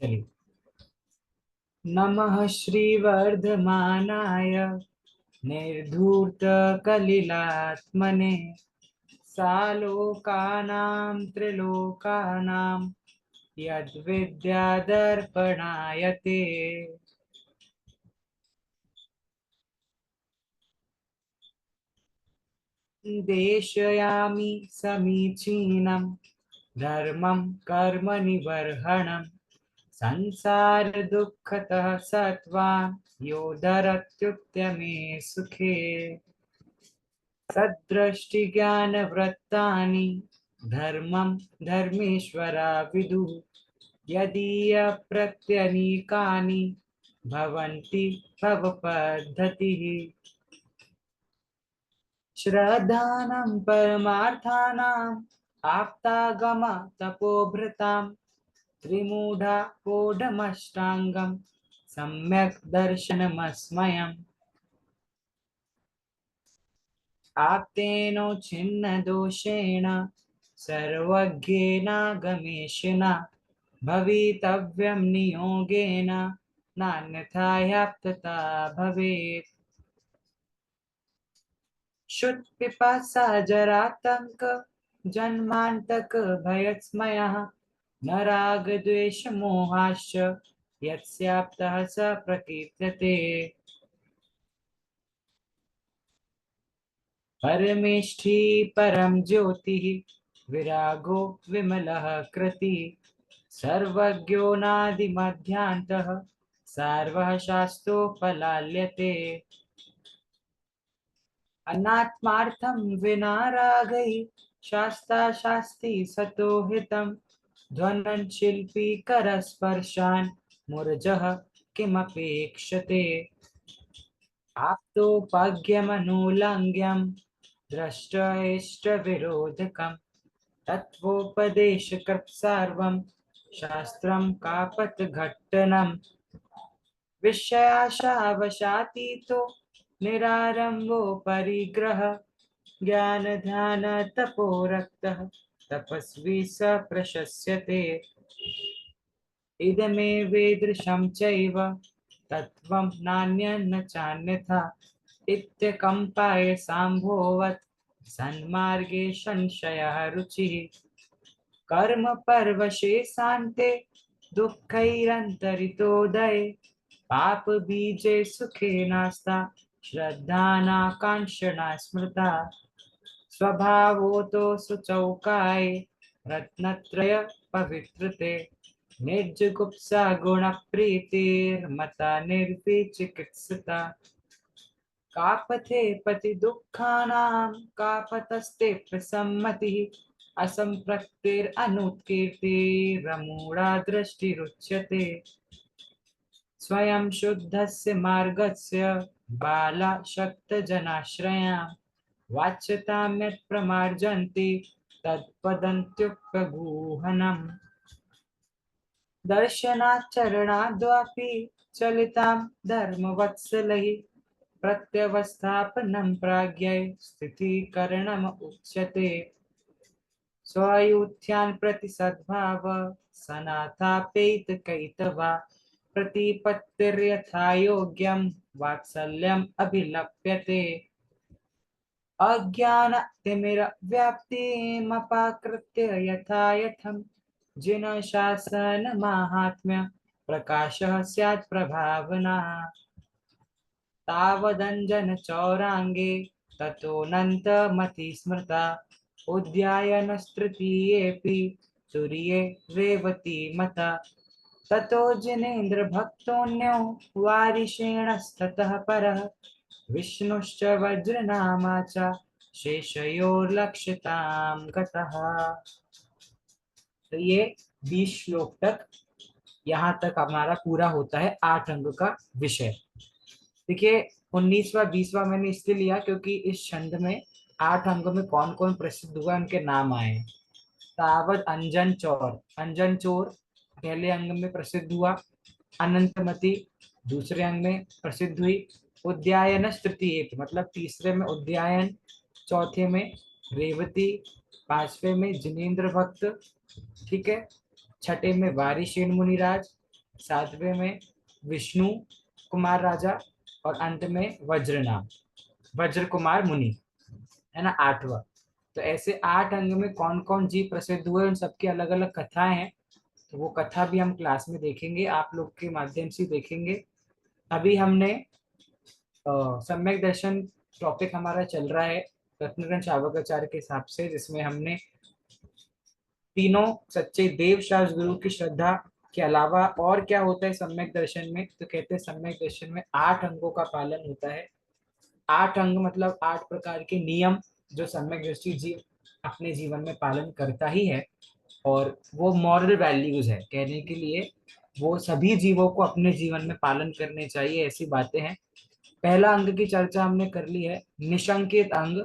चलिए। नमः श्रीवर्धमानाय निर्धूर्तकलिलात्मने सालोकानां त्रिलोकानां यद्विद्यादर्पणाय ते। देशयामि समीचीनं धर्मं कर्म निवर्हणं संसार दुःखतः सत्त्वान् योधरत्युद्यमे सुखे। सद्दृष्टिज्ञानवृत्तानि धर्मं धर्मेश्वरा विदुः यदीयप्रत्यनीकानि भवन्ति भवपद्धतिः। श्रद्धानं परमार्थानाम् आप्तागम तपोभृतां त्रिमूढा पोढमष्टाङ्गं सम्यक् दर्शनमस्मयम्। आप्तेनो छिन्न दोषेण सर्वज्ञेनागमेशिना भवितव्यं नियोगेन नान्यथा ह्याप्तता भवेत्। क्षुत्पिपासा जरातङ्क जन्मान्तक भयस्मयः न रागद्वेषमोहाश्च यस्याप्तः स प्रकीर्त्यते। परमेष्ठी परं ज्योतिः विरागो विमलः कृति सर्वज्ञो नादिमध्यान्तः सर्वः शास्त्रोपलाल्यते। अनात्मार्थं विना रागैः शास्ति सतो हितं ध्वनन् शिल्पी करस्पर्शान् मूर्जः किमपेक्षते। आप्तोपज्ञमनूलङ्घ्यं द्रष्टैष्टविरोधकं तत्त्वोपदेशकृत् सर्वं शास्त्रं कापथघट्टनम्। विषयाशावशातीतो निरारम्भो परिग्रह ज्ञानध्यानतपोरक्तः तपस्वी स प्रशस्यते। इदमेवेदृशं चैव तत्त्वं नान्यन्न चान्यथा इत्यकम्पाय साम्भोवत् सन्मार्गे संशयः रुचिः। कर्म परवशेषान्ते दुःखैरन्तरितोदये पाप बीजे सुखे नास्ता श्रद्धानाकांक्षणा स्मृता। स्वभावोतो सुचौकाय रत्नत्रय पवित्रते निर्जुगुप्सा गुणप्रीतिर्मता निर्विचिकित्सिता। कापथे पति दुःखानां कापतस्ते प्रसम्मतिः असंप्रक्तिरनुत्कीर्तिरमूढा दृष्टिरुच्यते। स्वयं शुद्धस्य मार्गस्य बाला शक्तजनाश्रयां वाच्यतां यत् प्रमार्जन्ति तत्पदन्त्युपगूहनम्। दर्शनाचरणाद्वापि चलितां धर्मवत्सलैः प्रत्यवस्थापनं प्राज्ञै स्थितीकरणम् उच्यते। स्वायुत्थ्यान् प्रति सद्भाव सनाथापेतकैतवा प्रतिपत्तिर्यथा योग्यं वात्सल्यम् अभिलप्यते। अज्ञानतिमिरव्याप्तिमपाकृत्य यथा यथं जिनशासनमाहात्म्य प्रकाशः स्यात् प्रभावना तावदञ्जनचौराङ्गे ततोऽनन्तमति स्मृता उद्यायनस्तृतीयेऽपि तुर्ये रेवती मता। ततो जिनेन्द्रभक्तोऽन्यो वारिषेणस्ततः परः विष्णुश्च वज्रनामा च शेषयोर्लक्षितां गतः। तो ये 20 श्लोक तक, यहाँ तक हमारा पूरा होता है 8 अंग का विषय। देखिए 19वां 20वां मैंने इसलिए लिया क्योंकि इस छंद में 8 अंगों में कौन कौन प्रसिद्ध हुआ उनके नाम आए हैं। तावत अंजन चौर, अंजन चोर पहले अंग में प्रसिद्ध हुआ। अनंतमती दूसरे अंग में प्रसिद्ध हुई। उद्यायन तृतीय मतलब तीसरे में उद्यायन, चौथे में रेवती, पांचवे में जिनेन्द्र भक्त, ठीक है, छठे में वारिशेन मुनिराज, सातवें में विष्णु कुमार राजा, और अंत में वज्रनाभ, वज्र कुमार मुनि, है ना, आठवां। तो ऐसे 8 अंग में कौन कौन जीव प्रसिद्ध हुए, उन सबकी अलग अलग कथाएं हैं। तो वो कथा भी हम क्लास में देखेंगे, आप लोग के माध्यम से देखेंगे। अभी हमने सम्यक दर्शन टॉपिक हमारा चल रहा है रत्नगंज चावकाचार्य के हिसाब से, जिसमें हमने तीनों सच्चे देव शास्त्र गुरु की श्रद्धा के अलावा और क्या होता है सम्यक दर्शन में, तो कहते हैं सम्यक दर्शन में 8 अंगों का पालन होता है। 8 अंग मतलब 8 प्रकार के नियम जो सम्यक दृष्टि जीव अपने जीवन में पालन करता ही है। और वो मॉरल वैल्यूज है, कहने के लिए वो सभी जीवों को अपने जीवन में पालन करने चाहिए, ऐसी बातें हैं। पहला अंग की चर्चा हमने कर ली है, निशंकित अंग।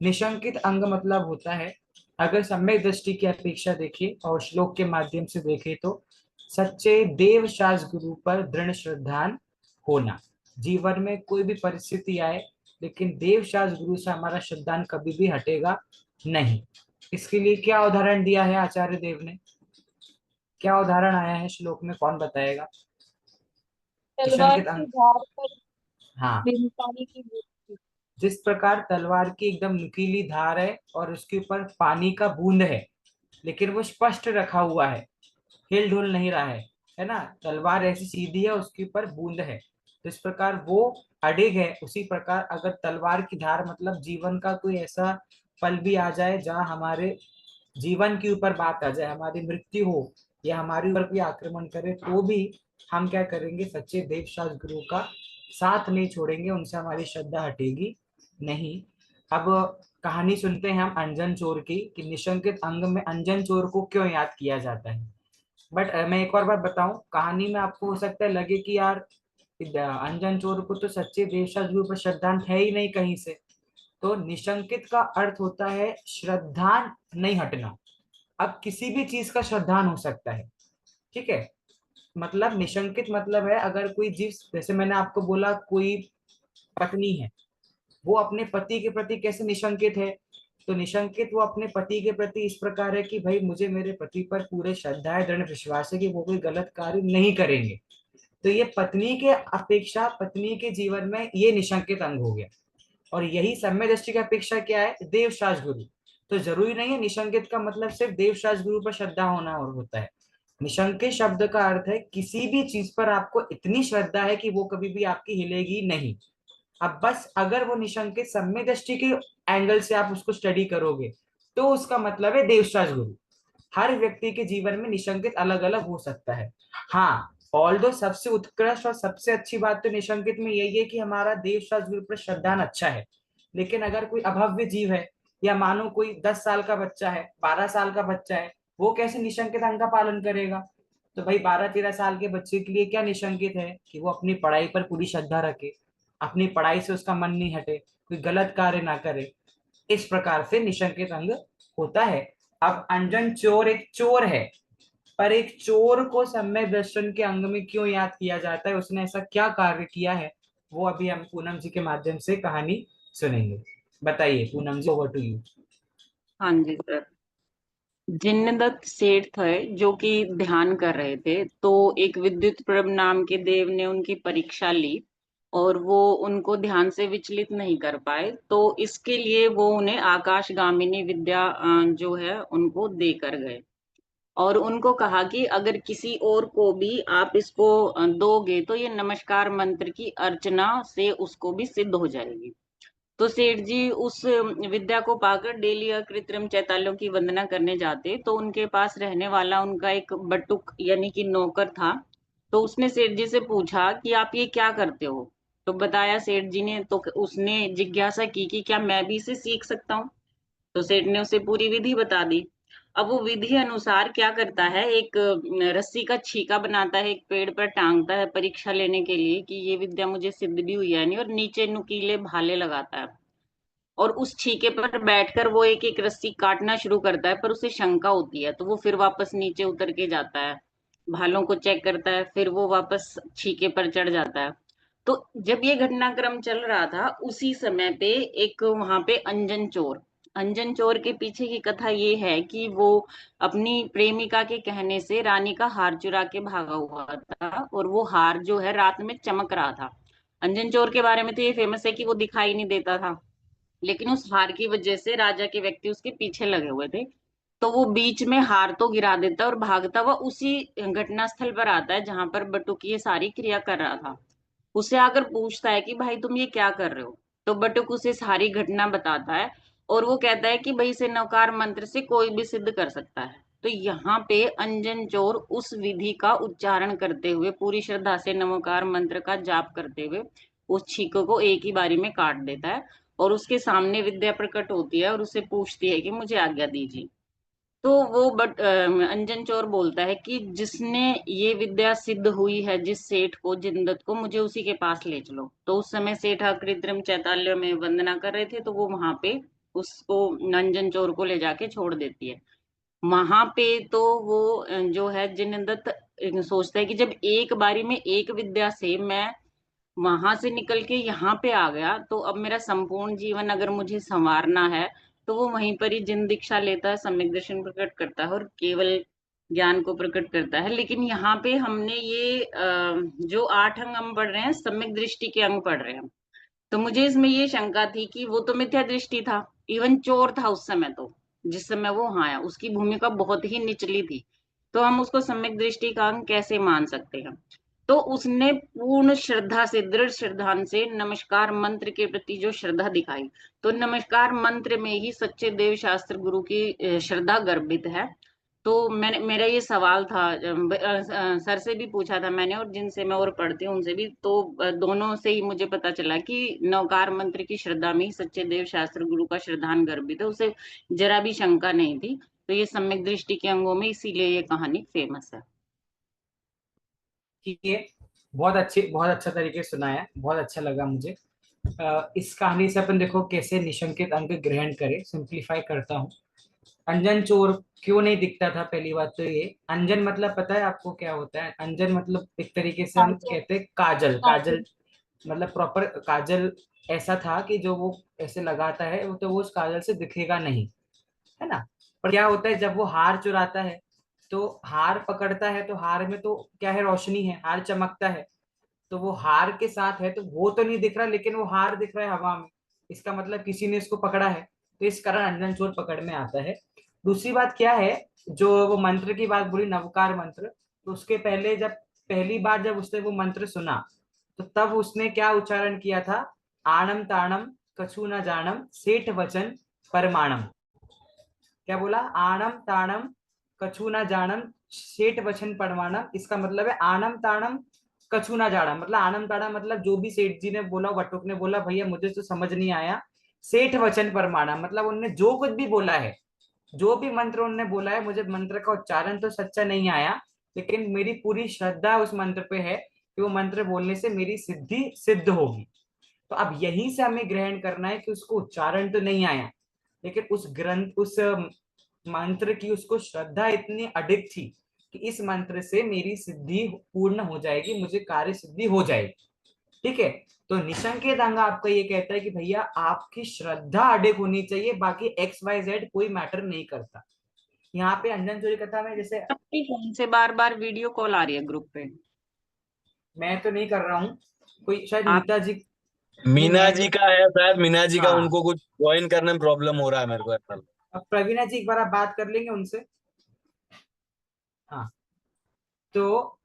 निशंकित अंग मतलब होता है, अगर सम्यक दृष्टि की अपेक्षा देखिए और श्लोक के माध्यम से देखें तो सच्चे देव शास्त्र गुरु पर दृढ़ श्रद्धान होना। जीवन में कोई भी परिस्थिति आए, लेकिन देव शास्त्र गुरु से हमारा श्रद्धान कभी भी हटेगा नहीं। इसके लिए क्या उदाहरण दिया है आचार्य देव ने, क्या उदाहरण आया है श्लोक में, कौन बताएगा? तलवार निशंकित की अंग, धार पर हाँ, बिन की बूंद। जिस प्रकार तलवार की एकदम नुकीली धार है और उसके ऊपर पानी का बूंद है, लेकिन वो स्पष्ट रखा हुआ है, हिल डुल नहीं रहा है ना, तलवार ऐसी सीधी है, उसके ऊपर बूंद है, तो इस प्रकार वो अडिग है। उसी प्रकार अगर तलवार की धार मतलब जीवन का कोई ऐसा पल भी आ जाए जहाँ हमारे जीवन के ऊपर बात आ जाए, हमारी मृत्यु हो या हमारे ऊपर कोई आक्रमण करे, तो भी हम क्या करेंगे, सच्चे देव शास्त्र गुरु का साथ नहीं छोड़ेंगे, उनसे हमारी श्रद्धा हटेगी नहीं। अब कहानी सुनते हैं हम अंजन चोर की, कि निशंकित अंग में अंजन चोर को क्यों याद किया जाता है। बट मैं एक और बात बताऊं, कहानी में आपको हो सकता है लगे कि यार अंजन चोर को तो सच्चे देव शास्त्र गुरु पर श्रद्धांत है ही नहीं कहीं से। तो निशंकित का अर्थ होता है श्रद्धान नहीं हटना। अब किसी भी चीज का श्रद्धान हो सकता है, ठीक है। मतलब निशंकित मतलब है, अगर कोई जीव, जैसे मैंने आपको बोला कोई पत्नी है, वो अपने पति के प्रति कैसे निशंकित है, तो निशंकित वो अपने पति के प्रति इस प्रकार है कि भाई मुझे मेरे पति पर पूरे श्रद्धा है, दृढ़ विश्वास है कि वो कोई गलत कार्य नहीं करेंगे। तो ये पत्नी के अपेक्षा पत्नी के जीवन में ये निशंकित अंग हो गया। और यही सम्य दृष्टि की अपेक्षा क्या है, देव शास्त्र गुरु। तो जरूरी नहीं है निशंकित का मतलब सिर्फ देव शास्त्र गुरु पर श्रद्धा होना और होता है। निशंकित शब्द का अर्थ है किसी भी चीज पर आपको इतनी श्रद्धा है कि वो कभी भी आपकी हिलेगी नहीं। अब बस अगर वो निशंकित सम्य दृष्टि के एंगल से आप उसको स्टडी करोगे, तो उसका मतलब है देव शास्त्र गुरु। हर व्यक्ति के जीवन में निशंकित अलग अलग हो सकता है। हाँ, ऑल दो सबसे उत्कृष्ट और सबसे अच्छी बात तो निशंकित में यही है कि हमारा देव शास्त्र गुरु पर श्रद्धान अच्छा है। लेकिन अगर कोई अभव्य जीव है, या मानो कोई 10 साल का बच्चा है, 12 साल का बच्चा है, वो कैसे निशंकित अंग का पालन करेगा? तो भाई 12-13 साल के बच्चे के लिए क्या निशंकित है कि वो अपनी पढ़ाई पर पूरी श्रद्धा रखे, अपनी पढ़ाई से उसका मन नहीं हटे, कोई गलत कार्य ना करे। इस प्रकार से निशंकित अंग होता है। अब अंजन चोर एक चोर है, पर एक चोर को सम्यक दर्शन के अंग में क्यों याद किया जाता है, उसने ऐसा क्या कार्य किया है, वो अभी हम पूनम जी के माध्यम से कहानी सुनेंगे। बताइए पूनम जी, ओवर टू यू। हाँ जी सर। जिनदत्त सेठ थे जो कि ध्यान कर रहे थे, तो एक विद्युत प्रभ नाम के देव ने उनकी परीक्षा ली और वो उनको ध्यान से विचलित नहीं कर पाए, तो इसके लिए वो उन्हें आकाशगामिनी विद्या जो है उनको दे कर गए। और उनको कहा कि अगर किसी और को भी आप इसको दोगे तो ये नमस्कार मंत्र की अर्चना से उसको भी सिद्ध हो जाएगी। तो सेठ जी उस विद्या को पाकर डेली कृत्रिम चैतालियों की वंदना करने जाते, तो उनके पास रहने वाला उनका एक बटुक यानी कि नौकर था। तो उसने सेठ जी से पूछा कि आप ये क्या करते हो। तो बताया सेठ जी ने, तो उसने जिज्ञासा की कि क्या मैं भी इसे सीख सकता हूँ। तो सेठ ने उसे पूरी विधि बता दी। अब वो विधि अनुसार क्या करता है, एक रस्सी का छीका बनाता है, एक पेड़ पर टांगता है परीक्षा लेने के लिए कि ये विद्या मुझे सिद्ध भी हुई है नहीं, और नीचे नुकीले भाले लगाता है। और उस छीके पर बैठकर वो एक एक रस्सी काटना शुरू करता है, पर उसे शंका होती है, तो वो फिर वापस नीचे उतर के जाता है, भालों को चेक करता है, फिर वो वापस छीके पर चढ़ जाता है। तो जब ये घटनाक्रम चल रहा था, उसी समय पे एक वहां पे अंजन चोर अंजन चोर के पीछे की कथा ये है कि वो अपनी प्रेमिका के कहने से रानी का हार चुरा के भागा हुआ था, और वो हार जो है रात में चमक रहा था। अंजन चोर के बारे में तो ये फेमस है कि वो दिखाई नहीं देता था, लेकिन उस हार की वजह से राजा के व्यक्ति उसके पीछे लगे हुए थे। तो वो बीच में हार तो गिरा देता है और भागता हुआ उसी घटना स्थल पर आता है जहां पर बटुक ये सारी क्रिया कर रहा था। उससे आकर पूछता है कि भाई तुम ये क्या कर रहे हो। तो बटुक उसे सारी घटना बताता है, और वो कहता है कि भाई इसे नवकार मंत्र से कोई भी सिद्ध कर सकता है। तो यहाँ पे अंजन चोर उस विधि का उच्चारण करते हुए, पूरी श्रद्धा से नमोकार मंत्र का जाप करते हुए उस छीको को एक ही बारी में काट देता है, और उसके सामने विद्या प्रकट होती है और उसे पूछती है कि मुझे आज्ञा दीजिए। तो वो अंजन चोर बोलता है कि जिसने ये विद्या सिद्ध हुई है, जिस सेठ को, जिनदत्त को, मुझे उसी के पास ले चलो। तो उस समय सेठ कृत्रिम चैताल्य में वंदना कर रहे थे, तो वो वहां पे उसको, अंजन चोर को ले जाके छोड़ देती है। वहां पे तो वो जो है जिनदत्त सोचता है कि जब एक बारी में एक विद्या से मैं वहां से निकल के यहाँ पे आ गया, तो अब मेरा संपूर्ण जीवन अगर मुझे संवारना है, तो वो वहीं पर ही जिन दीक्षा लेता है, सम्यक दर्शन प्रकट करता है और केवल ज्ञान को प्रकट करता है। लेकिन यहाँ पे हमने ये जो 8 अंग हम पढ़ रहे हैं, सम्यक दृष्टि के अंग पढ़ रहे हैं। तो मुझे इसमें ये शंका थी कि वो तो मिथ्या दृष्टि था, इवन चोर था उस समय। तो जिस समय वो वहां आया उसकी भूमिका बहुत ही निचली थी, तो हम उसको सम्यक दृष्टि का अंग कैसे मान सकते हैं। तो उसने पूर्ण श्रद्धा से, दृढ़ श्रद्धा से नमस्कार मंत्र के प्रति जो श्रद्धा दिखाई, तो नमस्कार मंत्र में ही सच्चे देव शास्त्र गुरु की श्रद्धा गर्भित है। तो मैंने, मेरा ये सवाल था, सर से भी पूछा था मैंने, और जिनसे मैं और पढ़ती हूँ उनसे भी, तो दोनों से ही मुझे पता चला कि नवकार मंत्र की श्रद्धा में ही सच्चे देव शास्त्र गुरु का श्रद्धान गर्भित है, उसे जरा भी शंका नहीं थी। तो ये सम्यक दृष्टि के अंगों में इसीलिए ये कहानी फेमस है। ठीक है, बहुत अच्छा तरीके से सुनाया, बहुत अच्छा लगा मुझे। इस कहानी से अपन देखो कैसे निशंकित अंक ग्रहण करें, सिंप्लीफाई करता हूँ। अंजन चोर क्यों नहीं दिखता था? पहली बात तो ये, अंजन मतलब पता है आपको क्या होता है? अंजन मतलब एक तरीके से हम कहते हैं काजल। काजल मतलब प्रॉपर काजल ऐसा था कि जो वो ऐसे लगाता है वो, तो वो उस काजल से दिखेगा नहीं, है ना। पर क्या होता है जब वो हार चुराता है, तो हार पकड़ता है, तो हार में तो क्या है? रोशनी है, हार चमकता है। तो वो हार के साथ है, तो वो तो नहीं दिख रहा, लेकिन वो हार दिख रहा है हवा में। इसका मतलब किसी ने इसको पकड़ा है, तो इस कारण अंजन चोर पकड़ में आता है। दूसरी बात क्या है, जो वो मंत्र की बात बोली, नवकार मंत्र, तो उसके पहले जब पहली बार जब उसने वो मंत्र सुना, तो तब उसने क्या उच्चारण किया था? आणम ताणम कछु न जानम सेठ वचन परमाणम। क्या बोला? आणम ताणम कछु न जानम सेठ वचन परमाणम। इसका मतलब है आणम ताणम कछु ना जाड़ा, मतलब आनम ताड़ा, मतलब जो भी सेठ जी ने बोला, बटुक ने बोला, भैया मुझे तो समझ नहीं आया। सेठ वचन परमाणा मतलब उनने जो कुछ भी बोला है, जो भी मंत्र उन्होंने बोला है, मुझे मंत्र का उच्चारण तो सच्चा नहीं आया, लेकिन मेरी पूरी श्रद्धा उस मंत्र पे है कि वो मंत्र बोलने से मेरी सिद्धि सिद्ध होगी। तो अब यहीं से हमें ग्रहण करना है कि उसको उच्चारण तो नहीं आया, लेकिन उस ग्रंथ, उस मंत्र की उसको श्रद्धा इतनी अधिक थी कि इस मंत्र से मेरी सिद्धि पूर्ण हो जाएगी, मुझे कार्य सिद्धि हो जाएगी। ठीक है। तो निसंकेत अंग आपका ये कहता है कि भैया आपकी श्रद्धा अधिक होनी चाहिए, बाकी एक्स वाई जेड कोई मैटर नहीं करता। यहाँ पे अंजन चोरी कथा में जैसे, अपनी फोन से बार बार वीडियो कॉल आ रही है ग्रुप पे। मैं तो नहीं कर रहा हूँ, कोई शायद आप मीता जी। नहीं, मीना मैं जी तो, का है शायद, मीना जी का, हाँ, उनको कुछ ज्वाइन करने में प्रॉब्लम हो रहा है मेरे को ऐसा। अब प्रवीणा जी एक बार आप बात कर लेंगे उनसे। हाँ, तो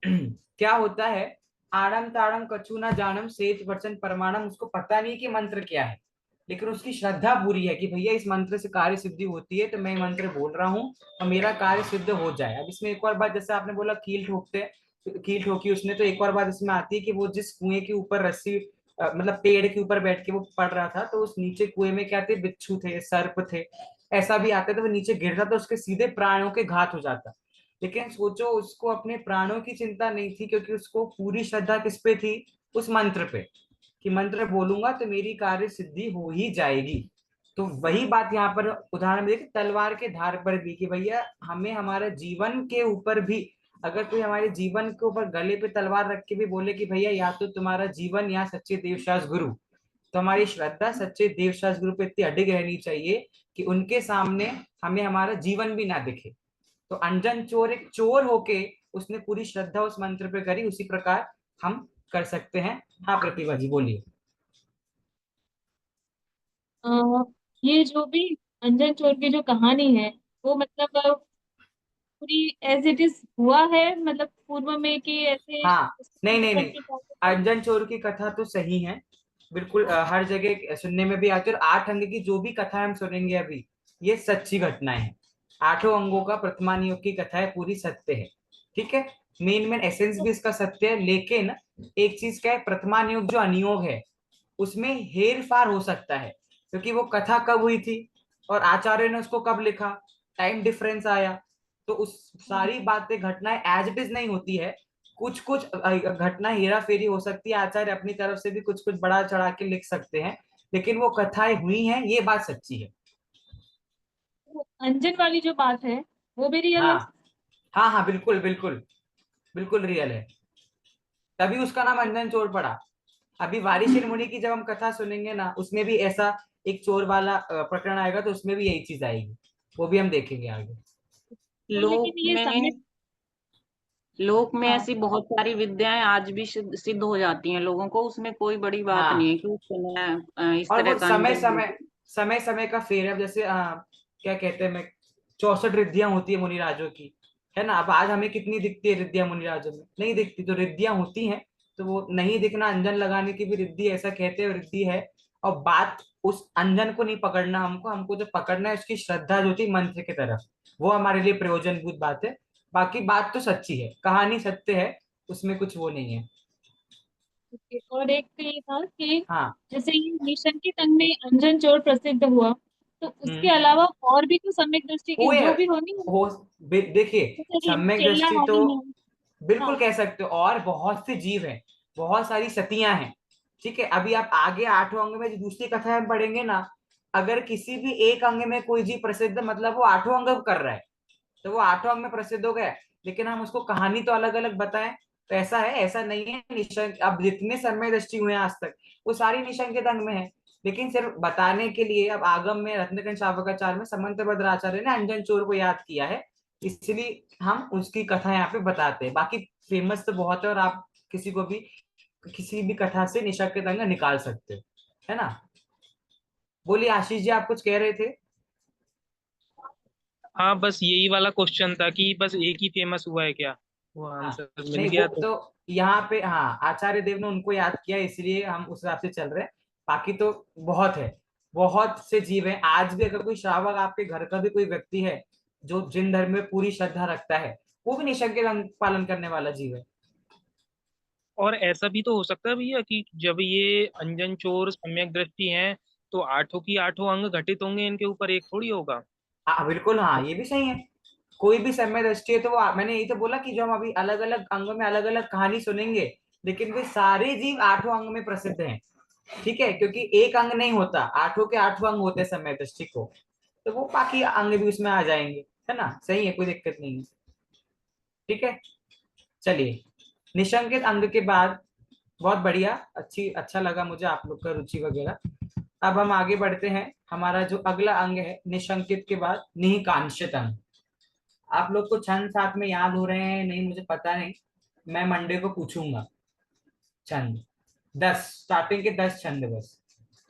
क्या होता है? आड़म ताड़म कछु ना जानम सेठ वचन परमाणम, उसको पता नहीं कि मंत्र क्या है, लेकिन उसकी श्रद्धा पूरी है कि भैया इस मंत्र से कार्य सिद्धि होती है, तो मैं मंत्र बोल रहा हूँ और मेरा कार्य सिद्ध हो जाए। अब इसमें एक और बात, जैसे आपने बोला कील ठोकते हैं, तो कील ठोकी उसने, तो एक और बात इसमें आती है कि वो जिस कुएं के ऊपर रस्सी, मतलब पेड़ के ऊपर बैठ के वो पढ़ रहा था, तो उस नीचे कुएं में क्या थे? बिच्छू थे, सर्प थे, ऐसा भी आता, तो वो नीचे गिरता तो उसके सीधे प्राणों के घात हो जाता। लेकिन सोचो, उसको अपने प्राणों की चिंता नहीं थी, क्योंकि उसको पूरी श्रद्धा किस पे थी? उस मंत्र पे, कि मंत्र बोलूंगा तो मेरी कार्य सिद्धि हो ही जाएगी। तो वही बात यहाँ पर उदाहरण में देखिए, तलवार के धार पर भी, कि भैया हमें हमारे जीवन के ऊपर भी, अगर कोई हमारे जीवन के ऊपर गले पे तलवार रख के भी बोले कि भैया या तो तुम्हारा जीवन या सच्चे देवशास गुरु, तो तो हमारी श्रद्धा सच्चे देवशास्त्र गुरु पे इतनी अडिग रहनी चाहिए कि उनके सामने हमें हमारा जीवन भी ना दिखे। तो अंजन चोर एक चोर होके उसने पूरी श्रद्धा उस मंत्र पे करी, उसी प्रकार हम कर सकते हैं। हाँ प्रतिभा जी बोलिए। अ, ये जो भी अंजन चोर की जो कहानी है, वो मतलब पूरी एज इट इज हुआ है, मतलब पूर्व में कि ऐसे हाँ, नहीं नहीं नहीं, करके जाते थे। अंजन चोर की कथा तो सही है, बिल्कुल हर जगह सुनने में भी आती है। और 8 अंग की जो भी कथा हम सुनेंगे अभी, ये सच्ची घटनाएं हैं। 8 अंगों का प्रतिमान योग की कथा है, पूरी सत्य है। ठीक है, मेन मेन एसेंस भी इसका सत्य है, लेकिन एक चीज क्या है, प्रतिमान योग जो अनियोग है उसमें हेर फार हो सकता है, क्योंकि वो कथा कब हुई थी और आचार्य ने उसको कब लिखा, टाइम डिफरेंस आया। तो उस सारी बातें घटनाएं एज इट इज नहीं होती है, कुछ कुछ घटना हेरा फेरी हो सकती है, आचार्य अपनी तरफ से भी कुछ कुछ बढ़ा चढ़ा के लिख सकते हैं, लेकिन वो कथाएं हुई हैं, ये बात सच्ची है। वो अंजन वाली जो बात है, वो भी रियल है। हाँ हाँ हाँ, बिल्कुल बिल्कुल, बिल्कुल रियल है, तभी उसका नाम अंजन चोर पड़ा। अभी वारिशिर मुनि की जब हम कथा सुनेंगे ना, उसमें भी ऐसा एक चोर वाला प्रकरण आएगा, तो उसमें भी यही चीज आएगी, वो भी हम देखेंगे आगे। तो लोक लेकिन ये में सम्यक। लोक में हाँ ऐसी बहुत सारी विद्याएं आज भी सिद्ध सिद्ध हो जाती हैं लोगों को, उसमें कोई बड़ी बात नहीं हाँ, है कि उस समय इस और तरह वो का समय अनुभव। समय समय समय का फेर है। अब जैसे क्या कहते हैं, मैं 64 रिद्धियां होती है मुनिराजों की, है ना। अब आज हमें कितनी दिखती है रिद्धियां मुनिराजों में, नहीं दिखती। तो रिद्धियां होती हैं, तो वो नहीं दिखना, अंजन लगाने की भी रिद्धि, ऐसा कहते हैं रिद्धि है। और बात उस अंजन को नहीं पकड़ना, हमको हमको जो पकड़ना है उसकी श्रद्धा जो थी मंत्र की तरफ, वो हमारे लिए प्रयोजनभूत बात है। बाकी बात तो सच्ची है, कहानी सत्य है, उसमें कुछ वो नहीं है। ओके। और एक तो ये था कि हाँ। जैसे ये निशंकित अंग में अंजन चोर प्रसिद्ध हुआ, तो उसके हम्म। अलावा और भी तो सम्यक दृष्टि की हुए जो भी होनी है, हो, देखिए जैसे कि सम्यक चेल्ला दृष्टि तो वाली है। बिल्कुल हाँ। कह सकते हो, और बहुत से जीव हैं, बहुत सारी सतियां हैं। ठीक है, अभी आप आगे 8वें अंग में जो दूसरी कथा हम पढ़ेंगे ना, अगर किसी भी एक अंग में कोई जीव प्रसिद्ध, मतलब वो 8वां अंग कर रहा है, तो वो 8वां अंग में प्रसिद्ध हो गया, लेकिन हम उसको कहानी तो अलग अलग बताएं, तो ऐसा है, ऐसा नहीं है। निशंक अब जितने समय दृष्टि हुए हैं आज तक, वो सारी निशंकित अंग में है, लेकिन सिर्फ बताने के लिए अब आगम में रत्नकंठ शावकाचार्य में समंत भद्राचार्य ने अंजन चोर को याद किया है, इसलिए हम उसकी कथा यहाँ पे बताते हैं। बाकी फेमस तो बहुत है, और आप किसी को भी किसी भी कथा से निशंकित अंग निकाल सकते हो, है ना। बोलिए आशीष जी, आप कुछ कह रहे थे। हाँ, बस यही वाला क्वेश्चन था कि बस एक ही फेमस हुआ है क्या, वो हाँ, आंसर मिल नहीं वो गया तो। तो यहाँ पे, हाँ आचार्य देव ने उनको याद किया, इसलिए हम उस हिसाब से चल रहे हैं। बाकी तो बहुत है, बहुत से जीव हैं आज भी। अगर कोई श्रावक आपके घर का भी कोई व्यक्ति है जो जिन धर्म में पूरी श्रद्धा रखता है, वो भी निषंग के रंग पालन करने वाला जीव है। और ऐसा भी तो हो सकता है भैया कि जब ये अंजन चोर सम्यक दृष्टि हैं, तो आठों की आठों अंग घटित होंगे इनके ऊपर, एक थोड़ी होगा। हाँ बिल्कुल, हाँ ये भी सही है। कोई भी समय दृष्टि है तो वो, मैंने यही तो बोला कि जो हम अभी अलग अलग अंगों में अलग अलग कहानी सुनेंगे, लेकिन वे सारे जीव 8वां अंग में प्रसिद्ध हैं। ठीक है, क्योंकि एक अंग नहीं होता, 8 के 8 अंग होते हैं समय दृष्टि को, तो वो बाकी अंग भी उसमें आ जाएंगे, है ना। सही है, कोई दिक्कत नहीं है। ठीक है, चलिए, निशंकित अंग के बाद, बहुत बढ़िया, अच्छा लगा मुझे आप लोग का रुचि वगैरह। अब हम आगे बढ़ते हैं, हमारा जो अगला अंग है निशंकित के बाद, निहिकांक्षित अंग। आप लोग को छंद साथ में याद हो रहे हैं नहीं मुझे पता नहीं, मैं मंडे को पूछूंगा। छंद 10, स्टार्टिंग के 10 छंद बस।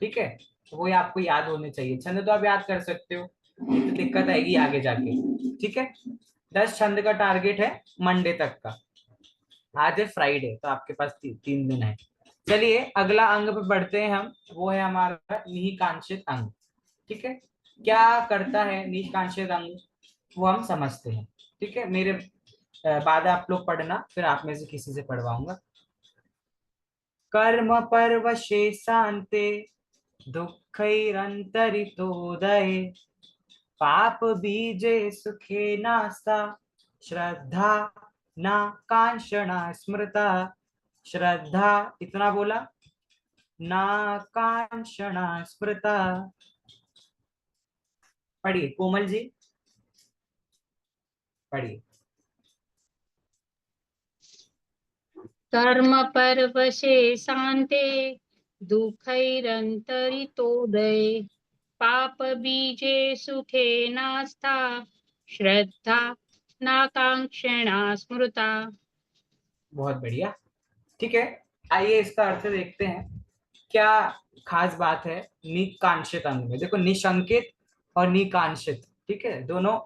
ठीक है, तो वो आपको याद होने चाहिए, छंद तो आप याद कर सकते हो, नहीं तो दिक्कत आएगी आगे जाके। ठीक है, 10 छंद का टारगेट है मंडे तक का। आज है फ्राइडे, तो आपके पास 3 दिन है। चलिए अगला अंग पे बढ़ते हैं हम, वो है हमारा निहिकांक्षित अंग। ठीक है, क्या करता है निहिकांक्षित अंग, वो हम समझते हैं। ठीक है, मेरे बाद आप लोग पढ़ना, फिर आप में से किसी से पढ़वाऊंगा। कर्म परवशे शांते दुःखैरन्तरितोदये पाप बीजे सुखे नास्ता श्रद्धा ना कांक्षणा स्मृता। श्रद्धा, इतना बोला, ना कांक्षणा स्मृता। पढ़िए कोमल जी, पढ़िए। कर्म परवशे शान्ते दुःखैरन्तरितोदये पाप बीजे सुखे नास्ता श्रद्धा नाकांक्षणा स्मृता। बहुत बढ़िया। ठीक है, आइए इसका अर्थ देखते हैं। क्या खास बात है निकांक्षित अंग में? देखो, निशंकित और निकांक्षित, ठीक है, दोनों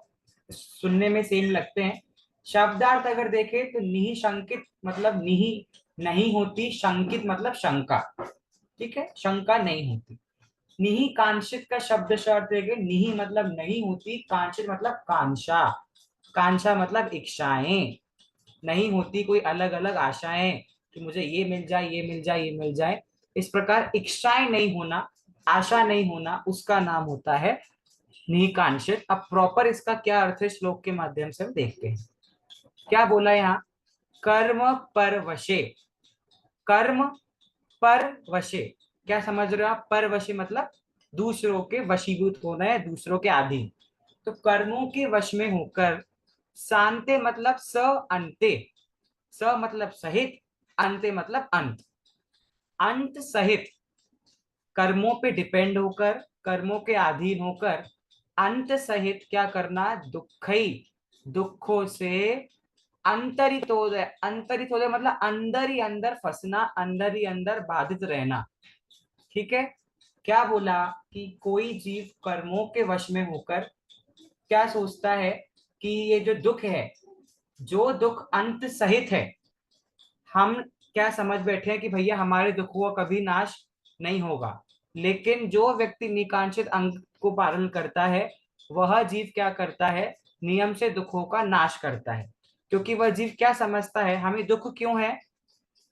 सुनने में सेम लगते हैं। शब्दार्थ अगर देखें तो निशंकित मतलब नहीं होती, शंकित मतलब शंका, ठीक है, शंका नहीं होती। निहि कांक्षित का शब्द अर्थ देखें, निहि मतलब नहीं होती, कांक्षित मतलब कांक्षा, कांक्षा मतलब इच्छाएं, नहीं होती कोई अलग अलग आशाएं कि मुझे ये मिल जाए, ये मिल जाए, ये मिल जाए। इस प्रकार इच्छाएं नहीं होना, आशा नहीं होना, उसका नाम होता है निकांक्षित। अब प्रॉपर इसका क्या अर्थ है श्लोक के माध्यम से हम देखते हैं। क्या बोला यहाँ? कर्म पर वशे, कर्म पर वशे, क्या समझ रहे हो आप? पर वशे मतलब दूसरों के वशीभूत होना है, दूसरों के अधीन। तो कर्मों के वश में होकर, शांते मतलब स अंते, स मतलब सहित, अंते मतलब अंत, अंत सहित कर्मों पे डिपेंड होकर, कर्मों के अधीन होकर, अंत सहित क्या करना? दुखई, दुखों से अंतरितोदय, अंतरितोदय मतलब अंदर ही अंदर फंसना, अंदर ही अंदर बाधित रहना, ठीक है। क्या बोला कि कोई जीव कर्मों के वश में होकर क्या सोचता है कि ये जो दुख है, जो दुख अंत सहित है, हम क्या समझ बैठे हैं कि भैया हमारे दुखों का कभी नाश नहीं होगा। लेकिन जो व्यक्ति निकांक्षित अंग को पालन करता है, वह जीव क्या करता है? नियम से दुखों का नाश करता है। क्योंकि वह जीव क्या समझता है, हमें दुख क्यों है?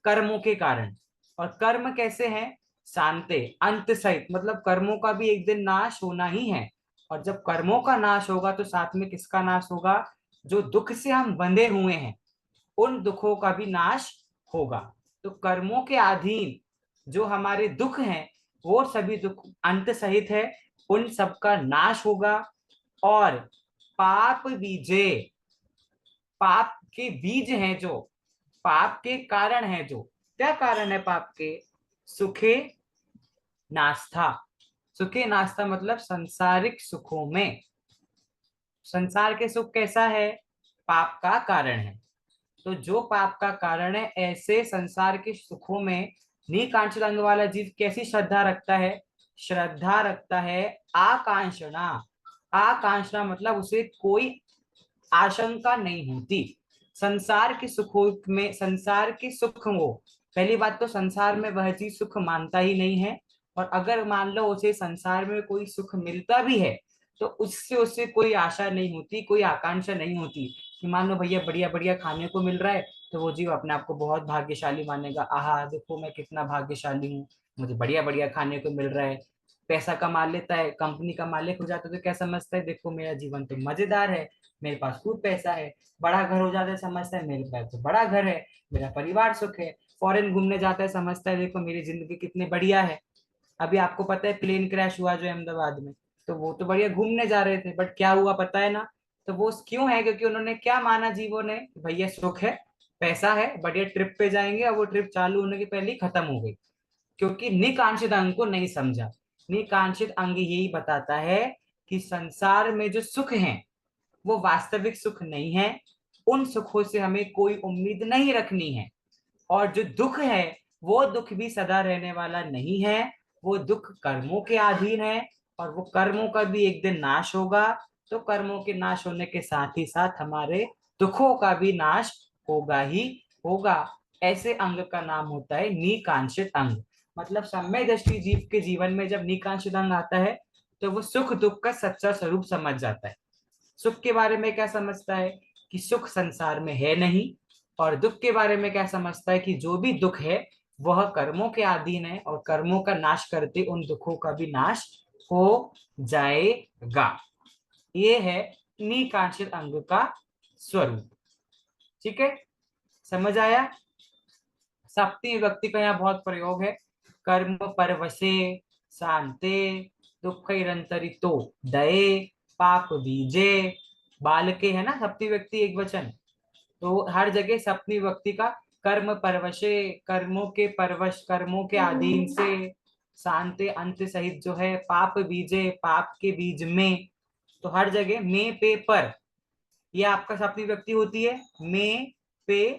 कर्मों के कारण। और कर्म कैसे हैं? शांते, अंत सहित, मतलब कर्मों का भी एक दिन नाश होना ही है। और जब कर्मों का नाश होगा तो साथ में किसका नाश होगा? जो दुख से हम बंधे हुए हैं, उन दुखों का भी नाश होगा। तो कर्मों के अधीन जो हमारे दुख हैं, वो सभी दुख अंत सहित है, उन सब का नाश होगा। और पाप बीजे, पाप के बीज हैं जो, पाप के कारण है जो, क्या कारण है पाप के? सुखे नास्ता, सुखे नास्ता मतलब संसारिक सुखों में। संसार के सुख कैसा है? पाप का कारण है। तो जो पाप का कारण है, ऐसे संसार के सुखों में निकांक्षित अंग वाला जीव कैसी श्रद्धा रखता है? श्रद्धा रखता है आकांक्षणा, आकांक्षणा मतलब उसे कोई आशंका नहीं होती संसार के सुखों में। संसार के सुख हो, पहली बात तो संसार में वह चीज सुख मानता ही नहीं है। और अगर मान लो उसे संसार में कोई सुख मिलता भी है, तो उससे उसे कोई आशा नहीं होती, कोई आकांक्षा नहीं होती कि मान लो भैया बढ़िया बढ़िया खाने को मिल रहा है, तो वो जीव अपने आप को बहुत भाग्यशाली मानेगा, आहा देखो मैं कितना भाग्यशाली हूँ, मुझे बढ़िया बढ़िया खाने को मिल रहा है। पैसा कमा लेता है, कंपनी का मालिक हो जाता है, तो क्या समझता है? देखो मेरा जीवन तो मजेदार है, मेरे पास खूब पैसा है। बड़ा घर हो जाता है, समझता है मेरे पास तो बड़ा घर है, मेरा परिवार सुख है। फॉरेन घूमने जाता है, समझता है देखो मेरी जिंदगी कितनी बढ़िया है। अभी आपको पता है प्लेन क्रैश हुआ जो अहमदाबाद में, तो वो तो बढ़िया घूमने जा रहे थे, बट क्या हुआ पता है ना? तो वो क्यों है? क्योंकि उन्होंने क्या माना जीवों ने, भैया सुख है, पैसा है, बढ़िया ट्रिप पे जाएंगे, और वो ट्रिप चालू होने के पहले ही खत्म हो गई। क्योंकि निकांक्षित अंग को नहीं समझा। निकांक्षित अंग यही बताता है कि संसार में जो सुख है वो वास्तविक सुख नहीं है, उन सुखों से हमें कोई उम्मीद नहीं रखनी है। और जो दुख है, वो दुख भी सदा रहने वाला नहीं है, वो दुख कर्मों के अधीन है, और वो कर्मों का भी एक दिन नाश होगा। तो कर्मों के नाश होने के साथ ही साथ हमारे दुखों का भी नाश होगा ही होगा। ऐसे अंग का नाम होता है निकांक्षित अंग। मतलब सम्यक दृष्टि जीव के जीवन में जब निकांक्षित अंग आता है, तो वो सुख दुख का सच्चा स्वरूप समझ जाता है। सुख के बारे में क्या समझता है? कि सुख संसार में है नहीं। और दुख के बारे में क्या समझता है? कि जो भी दुख है वह कर्मों के अधीन है, और कर्मों का नाश करते उन दुखों का भी नाश हो जाएगा। ये है निकांक्षित अंग का स्वरूप। ठीक है, समझ आया? सप्तमी विभक्ति का यहाँ बहुत प्रयोग है। कर्म परवशे, शांते, दुःखैरन्तरितो दये, पाप बीजे, बालके है ना सप्तमी व्यक्ति एक वचन, तो हर जगह सप्तमी विभक्ति का कर्म परवशे, कर्मों के परवश, कर्मों के अधीन से, शांति अंत सहित जो है, पाप बीजे, पाप के बीज में। तो हर जगह में पे पर, ये आपका सपनी व्यक्ति होती है, में पे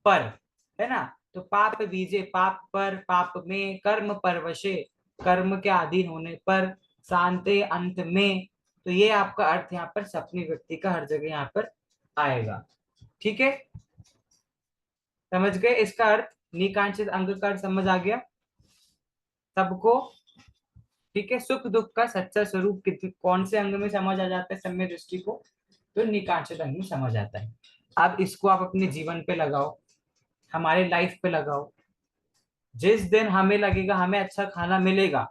पर, है ना। तो पाप बीजे, पाप पर, पाप में, कर्म परवशे, कर्म के अधीन होने पर, शांति अंत में। तो ये आपका अर्थ यहाँ पर सपनी व्यक्ति का हर जगह यहाँ पर आएगा। ठीक है, समझ गए इसका अर्थ, निकांक्षित अंग का अर्थ समझ आ गया सबको। ठीक है, सुख दुख का सच्चा स्वरूप कौन से अंग में समझ आ जाता है सम्यक दृष्टि को, तो निकांक्षित अंग में समझ आता है। अब इसको आप अपने जीवन पे लगाओ, हमारे लाइफ पे लगाओ। जिस दिन हमें लगेगा हमें अच्छा खाना मिलेगा,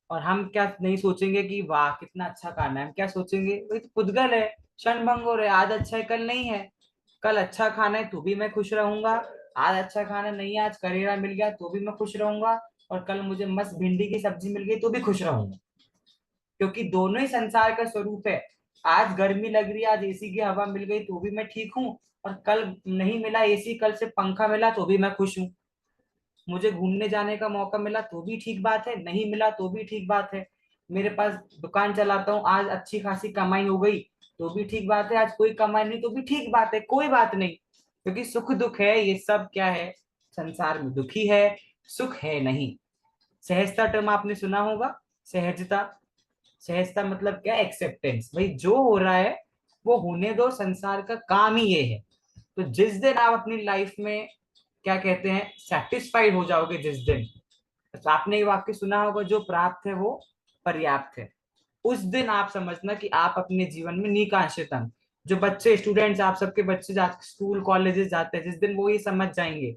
और हम क्या नहीं सोचेंगे कि वाह कितना अच्छा खाना है, हम क्या सोचेंगे, वही तो पुद्गल है, क्षण भंग हो रहे, आज अच्छा है कल नहीं है। कल अच्छा खाना है तो भी मैं खुश रहूंगा, आज अच्छा खाना नहीं है, आज करेला मिल गया तो भी मैं खुश रहूंगा, और कल मुझे मस्त भिंडी की सब्जी मिल गई तो भी खुश रहूंगा, क्योंकि दोनों ही संसार का स्वरूप है। आज गर्मी लग रही है, आज एसी की हवा मिल गई तो भी मैं ठीक हूँ, और कल नहीं मिला एसी, कल से पंखा मिला तो भी मैं खुश हूँ। मुझे घूमने जाने का मौका मिला तो भी ठीक बात है, नहीं मिला तो भी ठीक बात है। मेरे पास दुकान चलाता हूँ, आज अच्छी खासी कमाई हो गई तो भी ठीक बात है, आज कोई कमाई नहीं तो भी ठीक बात है, कोई बात नहीं। क्योंकि सुख दुख है, ये सब क्या है, संसार में दुखी है, सुख है नहीं। सहजता टर्म आपने सुना होगा, सहजता। सहजता मतलब क्या, एक्सेप्टेंस, भाई जो हो रहा है वो होने दो, संसार का काम ही ये है। तो जिस दिन आप अपनी लाइफ में क्या कहते हैं, सेटिस्फाइड हो जाओगे, जिस दिन, तो आपने ये वाक्य सुना होगा, जो प्राप्त है वो पर्याप्त है, उस दिन आप समझना कि आप अपने जीवन में निकांक्षित अंग, जो बच्चे स्टूडेंट्स, आप सबके बच्चे स्कूल कॉलेजेस जाते हैं, जिस दिन वो ये समझ जाएंगे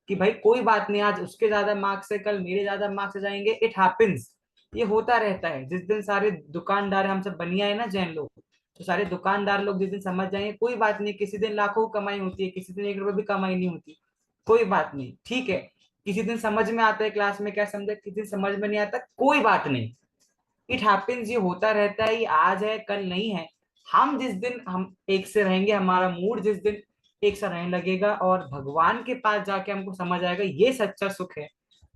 कि भाई कोई बात नहीं, आज उसके ज्यादा मार्क्स है, कल मेरे ज्यादा मार्क्स जाएंगे, इट हैपेंस, ये होता रहता है। जिस दिन सारे दुकानदार, हम सब बनिया है ना जैन लोग, तो सारे दुकानदार लोग जिस दिन समझ जाएंगे कोई बात नहीं, किसी दिन लाखों कमाई होती है, किसी दिन 1 रुपए भी कमाई नहीं होती, कोई बात नहीं, ठीक है। किसी दिन समझ में आता है क्लास में क्या समझा, किसी दिन समझ में नहीं आता, कोई बात नहीं, इट हैपेंस, ये होता रहता है, ये आज है कल नहीं है। हम जिस दिन हम एक से रहेंगे, हमारा मूड जिस दिन एक सा रहने लगेगा, और भगवान के पास जाके हमको समझ आएगा ये सच्चा सुख है,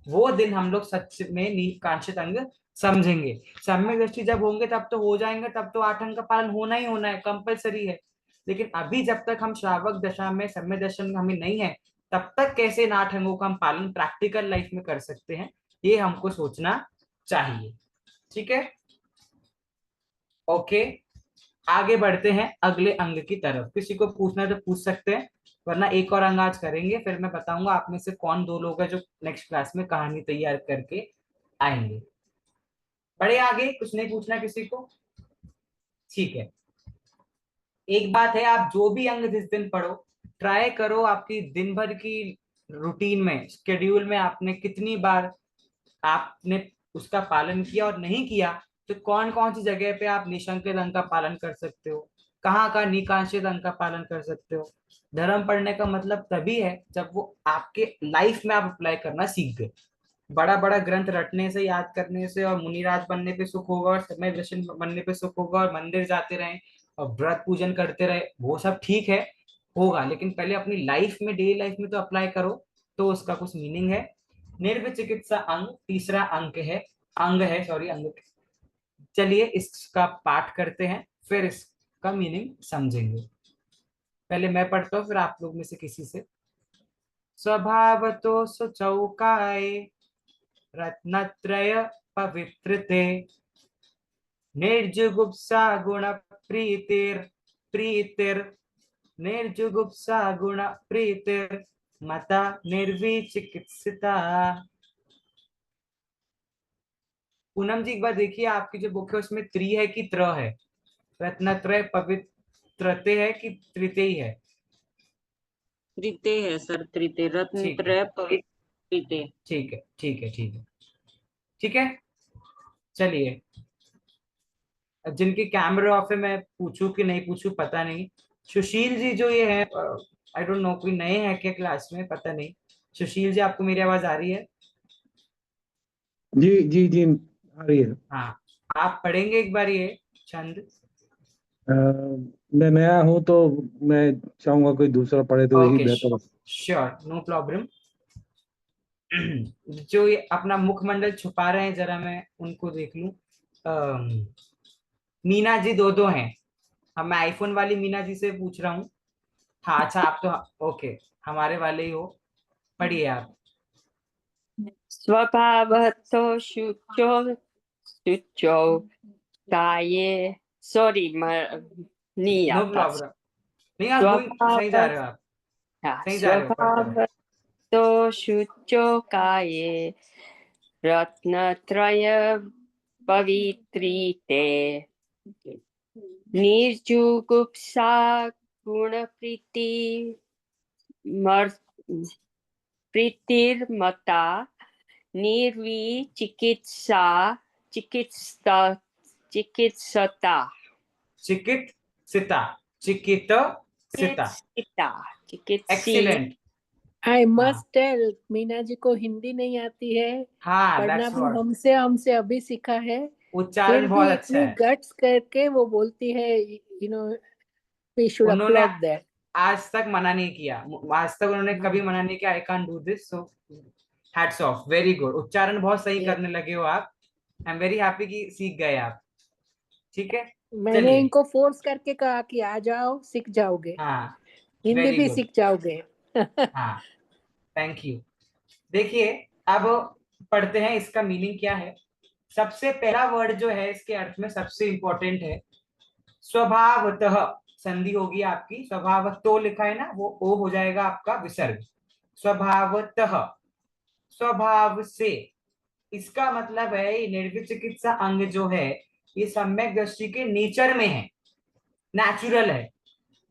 वो दिन हम लोग सच में निकांक्षित अंग समझेंगे। सम्यक दृष्टि जब होंगे तब तो हो जाएंगे, तब तो 8 अंग का पालन होना ही होना है, कंपलसरी है। लेकिन अभी जब तक हम श्रावक दशा में, सम्यक दर्शन हमें नहीं है, तब तक कैसे इन 8 अंगों का हम पालन प्रैक्टिकल लाइफ में कर सकते हैं, ये हमको सोचना चाहिए। ठीक है, ओके, आगे बढ़ते हैं अगले अंग की तरफ। किसी को पूछना है तो पूछ सकते हैं, वरना एक और अंग आज करेंगे, फिर मैं बताऊंगा आप में से कौन 2 लोग हैं जो नेक्स्ट क्लास में कहानी तैयार करके आएंगे। बड़े आगे कुछ नहीं पूछना किसी को, ठीक है। एक बात है, आप जो भी अंग जिस दिन पढ़ो, ट्राई करो आपकी दिन भर की रूटीन में, शेड्यूल में आपने कितनी बार आपने उसका पालन किया, और नहीं किया तो कौन कौन सी जगह पे आप निशंकित अंग का पालन कर सकते हो, कहाँ का निकांक्षित अंग का पालन कर सकते हो। धर्म पढ़ने का मतलब तभी है जब वो आपके लाइफ में आप अप्लाई करना सीख गए। बड़ा बड़ा ग्रंथ रटने से, याद करने से, और मुनिराज बनने पे सुख होगा, और समय दर्शन बनने पे सुख होगा, और मंदिर जाते रहे और व्रत पूजन करते रहे, वो सब ठीक है, होगा, लेकिन पहले अपनी लाइफ में, डेली लाइफ में तो अप्लाई करो, तो उसका कुछ मीनिंग है। निर्विचिकित्सा अंग तीसरा अंग है, सॉरी अंग। चलिए इसका पाठ करते हैं, फिर इसका मीनिंग समझेंगे। पहले मैं पढ़ता हूँ, फिर आप लोग में से किसी से। स्वभावतो सुचौकाय रत्नत्रय पवित्रते, निर्जुगुप्सा गुण प्रीतिर प्रीतिर, निर्जुगुप्सा गुण प्रीतिर, मता निर्विचिकित्सिता। पूनम जी एक बार देखिए, आपकी जो बुक है उसमें त्रि है कि त्र है, रत्नत्रय पवित्रते है कि तृतीय है? तृतीय है सर, तृतीय, रत्न ठीक है, त्रय पवित्र तृतीय। ठीक है, ठीक है, ठीक है, ठीक है। चलिए, अब जिनके कैमरे ऑफ है, मैं पूछूं कि नहीं पूछूं पता नहीं। सुशील जी जो ये है, आई डोंट नो, कोई नए हैं क्या क्लास में, पता नहीं। सुशील जी, आपको मेरी आवाज आ रही है? जी जी जी, आ रही है। हाँ, आप पढ़ेंगे एक बार ये छंद? मैं नया हूँ तो मैं चाहूंगा कोई दूसरा पढ़े तो यही ओके, बेहतर है। Sure, no problem. जो ये अपना मुखमंडल छुपा रहे हैं, जरा मैं उनको देख लूं। मीना जी दो दो हैं। अब मैं आईफोन वाली मीना जी से पूछ रहा हूँ। हाँ, अच्छा, आप तो ओके, हमारे वाले ही हो। पढ़िए आप। स्वभावतो शुचो शुचौ काये सॉरी नहीं नो आता। प्रॉब्लम। नहीं, आप वही सही जा स्वभाव रहे हो, आप हाँ, सही जा रहे हो, पढ़ते रहो। स्वभावतो शुचो काये रत्नत्रय पवित्रीते निर्जुगुप्सा गुणप्रीति प्रीतिर्मता निर्विचिकित्सा चिकित्सा चिकित्सता चिकित्सिता, चिकित्सिता, चिकित्सिता चिकित्सी। एक्सीलेंट। आई हाँ मस्ट टेल, मीना जी को हिंदी नहीं आती है, हाँ, पढ़ना दैट्स भी व्हाट। हमसे हमसे अभी सीखा है, फिर उच्चारण बहुत भी अच्छा इतनी है। गट्स करके वो बोलती है, यू नो, वी शुड उन्होंने अपलॉड दैट। आज तक मना नहीं किया, आज तक उन्होंने कभी मना नहीं किया, I can't do this, so hats off, very good. उच्चारण बहुत सही करने लगे हो आप। आई एम वेरी हैप्पी कि सीख गए आप। ठीक है, मैंने चलिए। इनको फोर्स करके कहा कि आ जाओ, सीख जाओगे, हाँ, हिंदी वेरी भी गुड। सीख जाओगे। हाँ, थैंक यू। देखिए, अब पढ़ते हैं इसका मीनिंग क्या है। सबसे पहला वर्ड जो है इसके अर्थ में सबसे इंपॉर्टेंट है स्वभावतः। संधि होगी आपकी, स्वभावतो लिखा है ना, वो ओ हो जाएगा आपका विसर्ग। स्वभावतः, स्वभाव से। इसका मतलब है ये निर्विचिकित्सा अंग जो है, ये सम्यक दृष्टि के नेचर में है, नेचुरल है।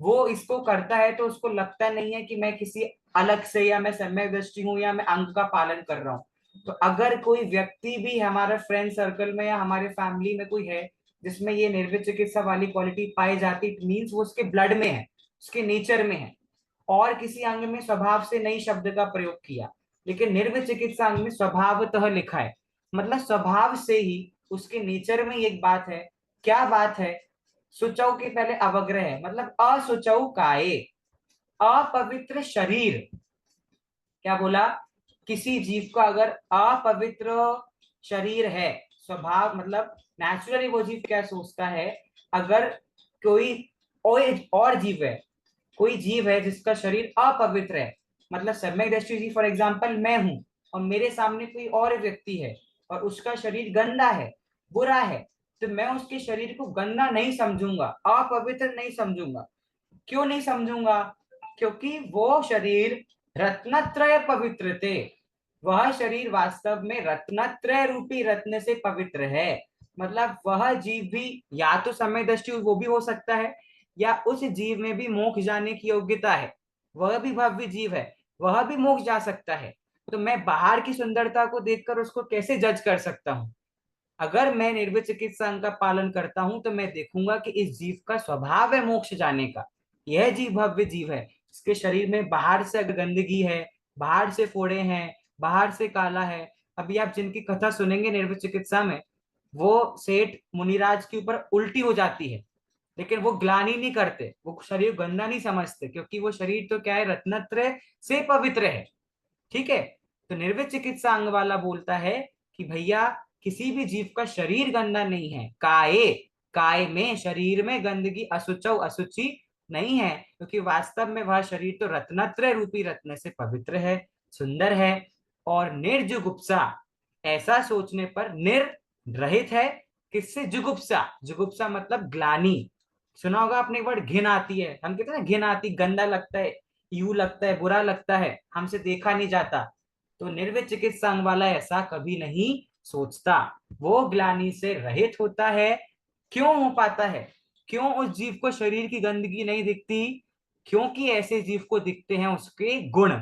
वो इसको करता है तो उसको लगता नहीं है कि मैं किसी अलग से, या मैं सम्यक दृष्टि हूं, या मैं अंग का पालन कर रहा हूं। तो अगर कोई व्यक्ति भी हमारे फ्रेंड सर्कल में या हमारे फैमिली में कोई है जिसमें ये निर्वित चिकित्सा वाली क्वालिटी पाई जाती, इट मीन्स वो उसके ब्लड में है, उसके नेचर में है। और किसी अंग में स्वभाव से नई शब्द का प्रयोग किया, लेकिन निर्वित चिकित्सा अंग में स्वभावतः लिखा है, मतलब स्वभाव से ही उसके नेचर में एक बात है। क्या बात है? सुचौ के पहले अवग्रह है, मतलब असुचौ काये, अपवित्र शरीर। क्या बोला? किसी जीव का अगर अपवित्र शरीर है, स्वभाव मतलब नेचुरली वो जीव क्या सोचता है, अगर कोई और जीव है, कोई जीव है जिसका शरीर अपवित्र है, मतलब सम्यक दृष्टि जी, फॉर एग्जाम्पल मैं हूं और मेरे सामने कोई और व्यक्ति है और उसका शरीर गंदा है, बुरा है, तो मैं उसके शरीर को गंदा नहीं समझूंगा, अपवित्र नहीं समझूंगा। क्यों नहीं समझूंगा? क्योंकि वो शरीर रत्नत्रय पवित्र थे। वह शरीर वास्तव में रत्नत्रय रूपी रत्न से पवित्र है। मतलब वह जीव भी या तो समय दृष्टि वो भी हो सकता है, या उस जीव में भी मोक्ष जाने की योग्यता है, वह भी भव्य जीव है, वह भी मोक्ष जा सकता है। तो मैं बाहर की सुंदरता को देखकर उसको कैसे जज कर सकता हूँ? अगर मैं निर्वित चिकित्सा अंग का पालन करता हूं तो मैं देखूंगा कि इस जीव का स्वभाव है मोक्ष जाने का, यह जीव भव्य जीव है। इसके शरीर में बाहर से अगर गंदगी है, बाहर से फोड़े हैं, बाहर से काला है। अभी आप जिनकी कथा सुनेंगे निर्वित चिकित्सा में, वो सेठ मुनिराज के ऊपर उल्टी हो जाती है, लेकिन वो ग्लानि नहीं करते, वो शरीर गंदा नहीं समझते, क्योंकि वो शरीर तो क्या है, रत्नत्रय से पवित्र है। ठीक है, तो निर्वित चिकित्सा अंग वाला बोलता है कि भैया किसी भी जीव का शरीर गंदा नहीं है, काये, काय में, शरीर में गंदगी, असुचौ, असुचि नहीं है, क्योंकि वास्तव में वह शरीर तो रत्नत्रय रूपी रत्न से पवित्र है, सुंदर है। और निर्जुगुप्सा, ऐसा सोचने पर निर्रहित है। किससे? जुगुप्सा। जुगुप्सा मतलब ग्लानी। सुना होगा आपने वर्ड घिन आती है, हम कहते हैं ना घिन आती, गंदा लगता है, यू लगता है, बुरा लगता है, हमसे देखा नहीं जाता। तो निर्वित चिकित्सा अंग वाला ऐसा कभी नहीं सोचता, वो ग्लानि से रहित होता है। क्यों हो पाता है? क्यों उस जीव को शरीर की गंदगी नहीं दिखती? क्योंकि ऐसे जीव को दिखते हैं उसके गुण,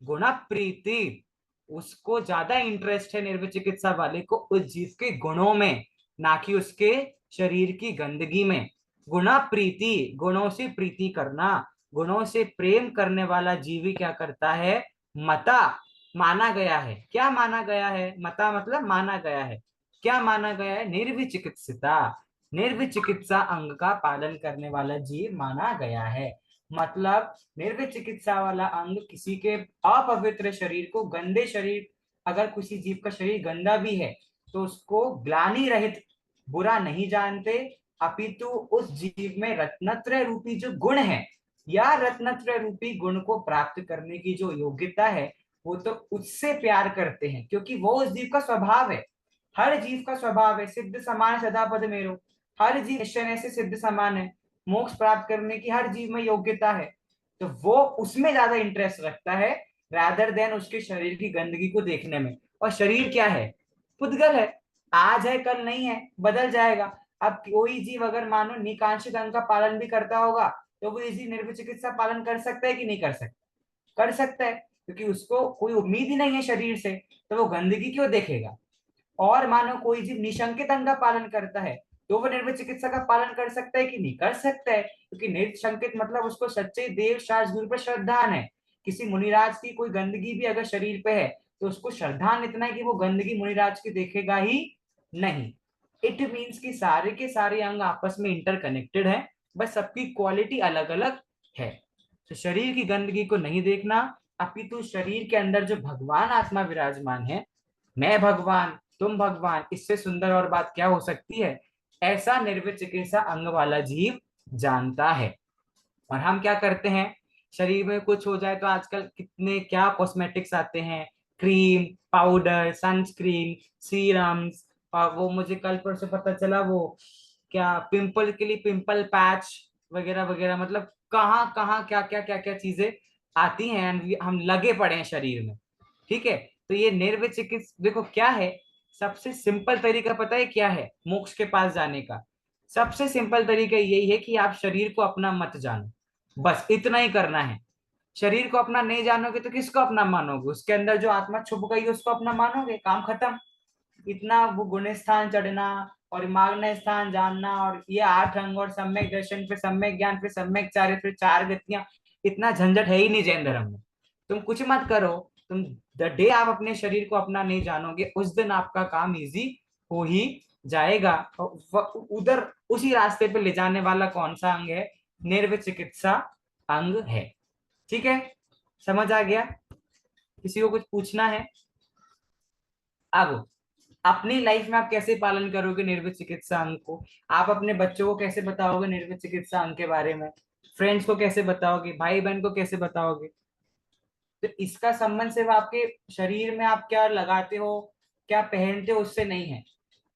गुण प्रीति। उसको ज्यादा इंटरेस्ट है निर्वित चिकित्सा वाले को उस जीव के गुणों में, ना कि उसके शरीर की गंदगी में। गुणा प्रीति, गुणों से प्रीति करना, गुणों से प्रेम करने वाला जीवी क्या करता है? मता, माना गया है। क्या माना गया है? मता मतलब माना गया है। क्या माना गया है? निर्विचिकित्सिता, निर्विचिकित्सा अंग का पालन करने वाला जीव माना गया है। मतलब निर्विचिकित्सा वाला अंग किसी के अपवित्र शरीर को, गंदे शरीर, अगर किसी जीव का शरीर गंदा भी है तो उसको ग्लानि रहित बुरा नहीं जानते, अपितु उस जीव में रत्नत्रय रूपी जो गुण है या रत्नत्रय रूपी गुण को प्राप्त करने की जो योग्यता है वो तो उससे प्यार करते हैं, क्योंकि वो उस जीव का स्वभाव है। हर जीव का स्वभाव है, सिद्ध समान सदा पद मेरो, हर जीव निश्चय से सिद्ध समान है, मोक्ष प्राप्त करने की हर जीव में योग्यता है, तो वो उसमें ज्यादा इंटरेस्ट रखता है रादर देन उसके शरीर की गंदगी को देखने में। और शरीर क्या है? पुद्गल है, आज है कल नहीं है, बदल जाएगा। अब कोई जीव अगर मानो निकांक्षित अंग का पालन भी करता होगा तो वो इसी निर्विचिकित्सा पालन कर सकता है कि नहीं कर सकता? कर सकता है, क्योंकि उसको कोई उम्मीद ही नहीं है शरीर से, तो वो गंदगी क्यों देखेगा। और मानो कोई जीव निशंकित अंग का पालन करता है तो वो निर्विचिकित्सा का पालन कर सकता है कि नहीं कर सकता है, क्योंकि निशंकित मतलब उसको सच्चे देव शास्त्र गुरु पर श्रद्धान है। किसी मुनिराज की कोई गंदगी भी अगर शरीर पे है तो उसको श्रद्धान इतना है कि वो गंदगी मुनिराज की देखेगा ही नहीं। इट मीन्स कि सारे के सारे अंग आपस में इंटरकनेक्टेड है, बस सबकी क्वालिटी अलग अलग है। तो शरीर की गंदगी को नहीं देखना, अपितु शरीर के अंदर जो भगवान आत्मा विराजमान है, मैं भगवान तुम भगवान, इससे सुंदर और बात क्या हो सकती है, ऐसा निर्विचिकित्सा अंग वाला जीव जानता है। और हम क्या करते हैं, शरीर में कुछ हो जाए तो आजकल कितने क्या कॉस्मेटिक्स आते हैं, क्रीम, पाउडर, सनस्क्रीन, सीरम्स, और वो मुझे कल परसों पता चला वो क्या पिंपल के लिए पिंपल पैच वगैरह वगैरह, मतलब कहाँ कहाँ क्या क्या क्या क्या चीजें आती हैं, हम लगे पड़े हैं शरीर में। ठीक है, तो ये निर्विचिकित्स देखो क्या है, सबसे सिंपल तरीका पता है क्या है मोक्ष के पास जाने का? सबसे सिंपल तरीका यही है कि आप शरीर को अपना मत जानो, बस इतना ही करना है। शरीर को अपना नहीं जानोगे तो किसको अपना मानोगे? उसके अंदर जो आत्मा छुप गई है उसको अपना मानोगे, काम खत्म। इतना वो गुण स्थान चढ़ना और माग्न स्थान जानना और ये 8 अंग और सम्यक दर्शन पे सम्यक ज्ञान पे सम्यक चार्य पे 4 गतियां, इतना झंझट है ही नहीं जैन धर्म में। तुम कुछ मत करो, तुम द डे आप अपने शरीर को अपना नहीं जानोगे उस दिन आपका काम इजी हो ही जाएगा। उधर उसी रास्ते पे ले जाने वाला कौन सा अंग है? निर्विचिकित्सा अंग है। ठीक है, समझ आ गया? किसी को कुछ पूछना है? अब अपनी लाइफ में आप कैसे पालन करोगे निर्विचिकित्सा अंग को? आप अपने बच्चों को कैसे बताओगे निर्विचिकित्सा अंग के बारे में? फ्रेंड्स को कैसे बताओगे? भाई बहन को कैसे बताओगे? तो इसका संबंध सिर्फ आपके शरीर में आप क्या लगाते हो, क्या पहनते हो उससे नहीं है।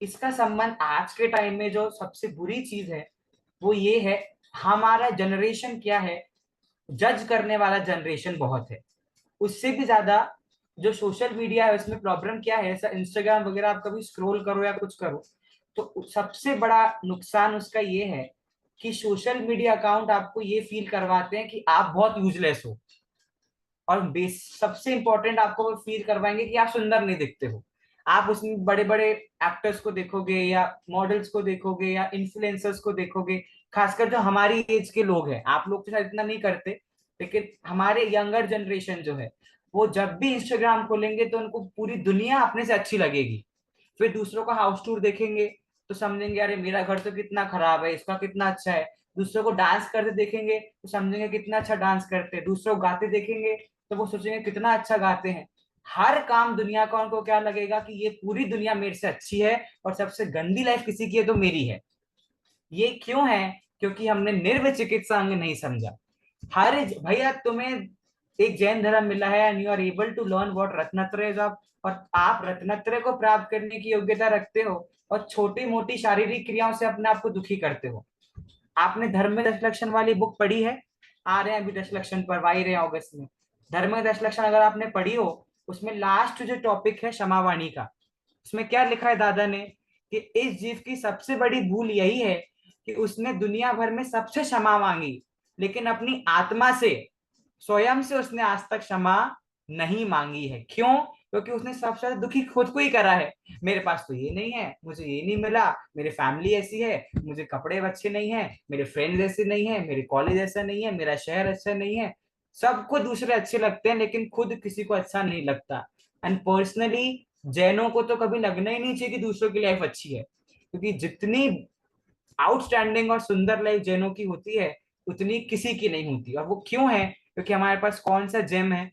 इसका संबंध आज के टाइम में जो सबसे बुरी चीज है वो ये है, हमारा जनरेशन क्या है, जज करने वाला जनरेशन बहुत है। उससे भी ज्यादा जो सोशल मीडिया है उसमें प्रॉब्लम क्या है, ऐसा इंस्टाग्राम वगैरह आप कभी स्क्रॉल करो या कुछ करो तो सबसे बड़ा नुकसान उसका ये है कि सोशल मीडिया अकाउंट आपको ये फील करवाते हैं कि आप बहुत यूजलेस हो, और बेस सबसे इंपॉर्टेंट आपको वो फील करवाएंगे कि आप सुंदर नहीं दिखते हो। आप उसमें बड़े बड़े एक्टर्स को देखोगे या मॉडल्स को देखोगे या इन्फ्लुएंसर्स को देखोगे, खासकर जो हमारी एज के लोग हैं, आप लोग तो शायद इतना नहीं करते, लेकिन हमारे यंगर जनरेशन जो है वो जब भी इंस्टाग्राम खोलेंगे तो उनको पूरी दुनिया अपने से अच्छी लगेगी। फिर दूसरों का हाउस टूर देखेंगे तो समझेंगे अरे मेरा घर तो कितना खराब है, इसका कितना अच्छा है। दूसरों को डांस करते देखेंगे तो समझेंगे कितना अच्छा डांस करते हैं। दूसरों को गाते देखेंगे तो वो सोचेंगे कितना अच्छा गाते हैं। हर काम दुनिया का उनको क्या लगेगा कि ये पूरी दुनिया मेरे से अच्छी है और सबसे गंदी लाइफ किसी की है तो मेरी है। ये क्यों है? क्योंकि हमने निर्विचिकित्सा अंग नहीं समझा। हर भैया तुम्हें एक जैन धर्म मिला है and you are able to learn what रत्नत्रय इज ऑफ, और आप रत्नत्रय को प्राप्त करने की योग्यता रखते हो और छोटी मोटी शारीरिक क्रियाओं से अपने आप को दुखी करते हो। आपने धर्म में 10 लक्षण वाली बुक पढ़ी है? आ रहे हैं अभी 10 लक्षण पर, आ ही रहे हैं अगस्त में। धर्म में 10 लक्षण अगर आपने पढ़ी हो, उसमें लास्ट जो टॉपिक है क्षमावाणी का, उसमें क्या लिखा है दादा ने कि इस जीव की सबसे बड़ी भूल यही है कि उसने दुनिया भर में सबसे क्षमा मांगी लेकिन अपनी आत्मा से, स्वयं से उसने आज तक क्षमा नहीं मांगी है। क्यों? क्योंकि उसने सबसे ज्यादा दुखी खुद को ही करा है। मेरे पास तो ये नहीं है, मुझे ये नहीं मिला, मेरी फैमिली ऐसी है, मुझे कपड़े अच्छे नहीं है, मेरे फ्रेंड्स ऐसे नहीं है, मेरे कॉलेज ऐसा नहीं है, मेरा शहर अच्छा नहीं है। सबको दूसरे अच्छे लगते हैं लेकिन खुद किसी को अच्छा नहीं लगता। एंड पर्सनली जैनों को तो कभी लगना ही नहीं चाहिए कि दूसरों की लाइफ अच्छी है, क्योंकि जितनी आउटस्टैंडिंग और सुंदर लाइफ जैनों की होती है उतनी किसी की नहीं होती। और वो क्यों है? क्योंकि हमारे पास कौन सा जेम है?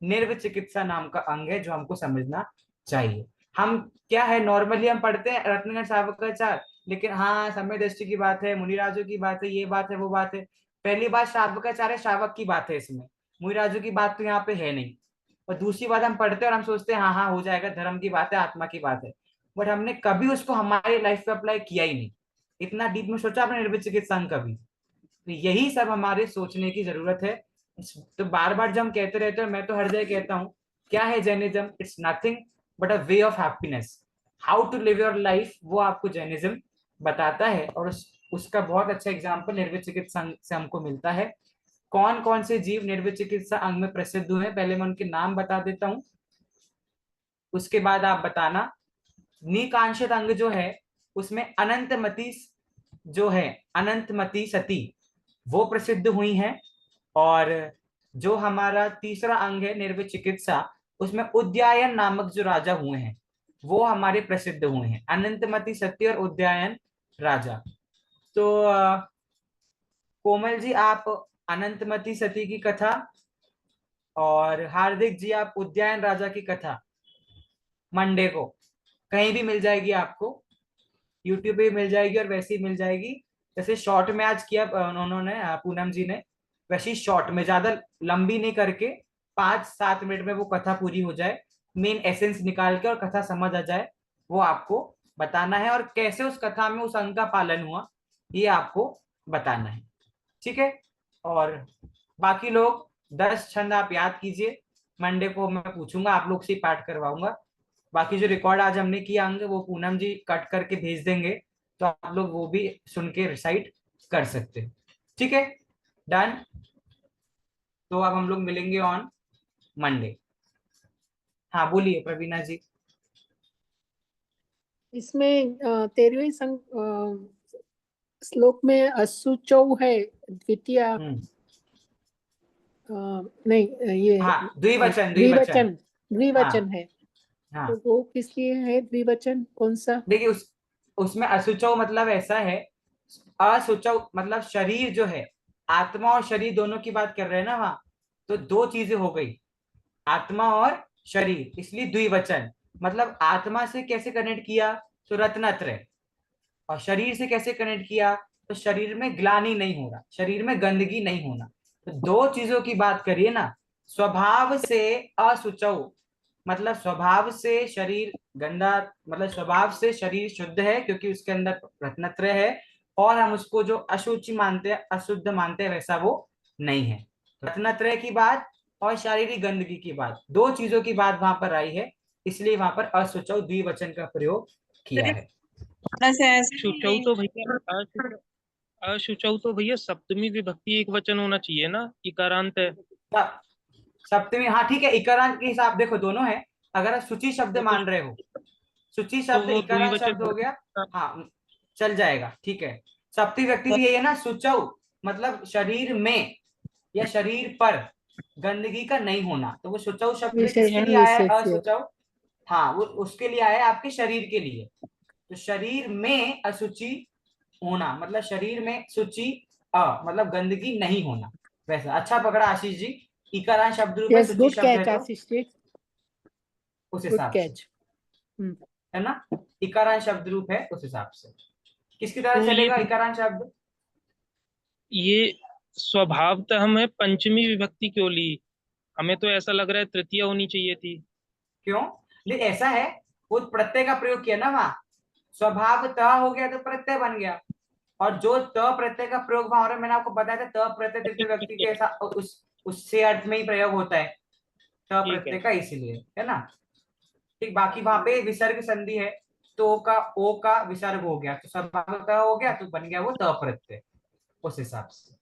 निर्विचिकित्सा नाम का अंग है, जो हमको समझना चाहिए। हम क्या है, नॉर्मली हम पढ़ते हैं रत्नगण शावकाचार, लेकिन हाँ समय दृष्टि की बात है, मुनिराजों की बात है, ये बात है, वो बात है। पहली बात शावकाचार्य श्रावक की बात है इसमें, मुनिराजों की बात तो यहाँ पे है नहीं। और दूसरी बात, हम पढ़ते हैं और हम सोचते हैं हाँ हाँ हो जाएगा, धर्म की बात है, आत्मा की बात है, बट हमने कभी उसको हमारी लाइफ पे अप्लाई किया ही नहीं। इतना डीप में सोचा आपने निर्विचिकित्सा अंग कभी? तो यही सब हमारे सोचने की जरूरत है। तो बार बार जब हम कहते रहते हैं, मैं तो हर जगह कहता हूँ, क्या है Jainism? It's nothing but a way of happiness, how to live your life, वो आपको जैनिज्म बताता है। और उसका बहुत अच्छा एग्जाम्पल निर्विचिकित्सा अंग से हमको मिलता है। कौन कौन से जीव निर्विचिकित्सा अंग में प्रसिद्ध हुए हैं, पहले मैं उनके नाम बता देता हूँ, उसके बाद आप बताना। निकांक्षित अंग जो है उसमें अनंतमती जो है, अनंतमती सती, वो प्रसिद्ध हुई हैं। और जो हमारा तीसरा अंग है निर्विचिकित्सा, उसमें उद्यायन नामक जो राजा हुए हैं वो हमारे प्रसिद्ध हुए हैं, अनंतमती सती और उद्यायन राजा। तो कोमल जी आप अनंतमती सती की कथा, और हार्दिक जी आप उद्यायन राजा की कथा मंडे को कहीं भी मिल जाएगी आपको, यूट्यूब पे भी मिल जाएगी और वैसे ही मिल जाएगी। जैसे शॉर्ट में आज किया उन्होंने, पूनम जी ने, वैसे शॉर्ट में, ज्यादा लंबी नहीं करके 5-7 मिनट में वो कथा पूरी हो जाए, मेन एसेंस निकाल के और कथा समझ आ जाए, वो आपको बताना है। और कैसे उस कथा में उस अंग का पालन हुआ ये आपको बताना है, ठीक है? और बाकी लोग 10 छंद आप याद कीजिए, मंडे को मैं पूछूंगा, आप लोग से पाठ करवाऊंगा। बाकी जो रिकॉर्ड आज हमने किया अंग, वो पूनम जी कट करके भेज देंगे, तो आप लोग वो भी सुन के रिसाइट कर सकते हैं, ठीक है? डन। तो अब हम लोग मिलेंगे ऑन मंडे। हाँ बोलिए प्रवीणा जी। इसमें 13वें श्लोक में असुचौ है, द्वितीय नहीं ये हाँ द्विवचन, द्विवचन हाँ द्विवचन है, हाँ। तो वो किस लिए है द्विवचन, कौन सा? देखिए उसमें असुचौ मतलब ऐसा है, असुचौ मतलब शरीर जो है, आत्मा और शरीर दोनों की बात कर रहे हैं ना वहां, तो दो चीजें हो गई, आत्मा और शरीर, इसलिए द्विवचन। मतलब आत्मा से कैसे कनेक्ट किया? तो रत्नत्रय। और शरीर से कैसे कनेक्ट किया? तो शरीर में ग्लानि नहीं हो रहा, शरीर में गंदगी नहीं होना। तो दो चीजों की बात करिए ना, स्वभाव से असुचौ मतलब स्वभाव से शरीर गंदा, मतलब स्वभाव से शरीर शुद्ध है क्योंकि उसके अंदर रत्नत्रय है, और हम उसको जो अशुचि मानते हैं, अशुद्ध मानते हैं, वैसा वो नहीं है। रत्नत्रय की बात और शारीरिक गंदगी की बात, दो चीजों की बात वहां पर आई है, इसलिए वहां पर असुचौ द्विवचन का प्रयोग किया है। शुचौ तो भैया अशुचौ तो भैया सप्तमी विभक्ति एक वचन होना चाहिए ना, इकारांत है। सप्तमी, हाँ ठीक है, इकारांत के हिसाब देखो दोनों है। अगर आप शुचि शब्द वो तो मान रहे हो, शुचि तो शब्द वो इकारांत द्विवचन शब्द हो हो गया, गया। हाँ चल जाएगा, ठीक है। सप्तमी व्यक्ति भी यही है ना, सुचौ मतलब शरीर में या शरीर पर गंदगी का नहीं होना, तो वो सुचौ शब्द किसके विषय लिए आया है? विशेष्य। असुचौ, हाँ वो उसके लिए आया है, आपके शरीर के लिए। तो शरीर में अशुचि होना मतलब शरीर में शुचि मतलब गंदगी नहीं होना, वैसा। अच्छा पकड़ा आशीष जी, इकारांत शब्द रूप है, यस, शुचि गुड शब्द है, कैच तो आशीष जी, उस गुड हिसाब से, कैच। है ना? इकारांत शब्द रूप है उस हिसाब से। किसकी तरह तो ये चलेगा इकारांत शब्द? ये स्वभावतः हमें पंचमी विभक्ति क्यों ली? हमें तो ऐसा लग रहा है तृतीय होनी चाहिए थी। क्यों? नहीं ऐसा है, वो प्रत्यय का प्रयोग किया ना वहां, स्वभाव त हो गया तो प्रत्यय बन गया। और जो त प्रत्यय का प्रयोग वहां हो रहा है, मैंने आपको बताया था, त प्रत्यय तृतीय व्यक्ति के ऐसा उससे अर्थ में ही प्रयोग होता है, त ठीक है। प्रत्यय का, इसीलिए, है ना? ठीक, बाकी वहां पे विसर्ग संधि है, तो का ओ का विसर्ग हो गया, तो स्वभावतः हो गया, तो बन गया वो त प्रत्यय, उस हिसाब से।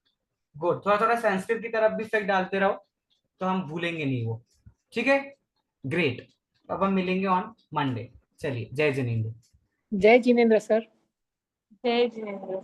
गुड, थोड़ा थोड़ा संस्कृत की तरफ भी इफेक्ट डालते रहो, तो हम भूलेंगे नहीं वो, ठीक है? ग्रेट। अब हम मिलेंगे ऑन मंडे। चलिए, जय जिनेन्द्र। जय जिनेन्द्र सर। जय जिनेन्द्र।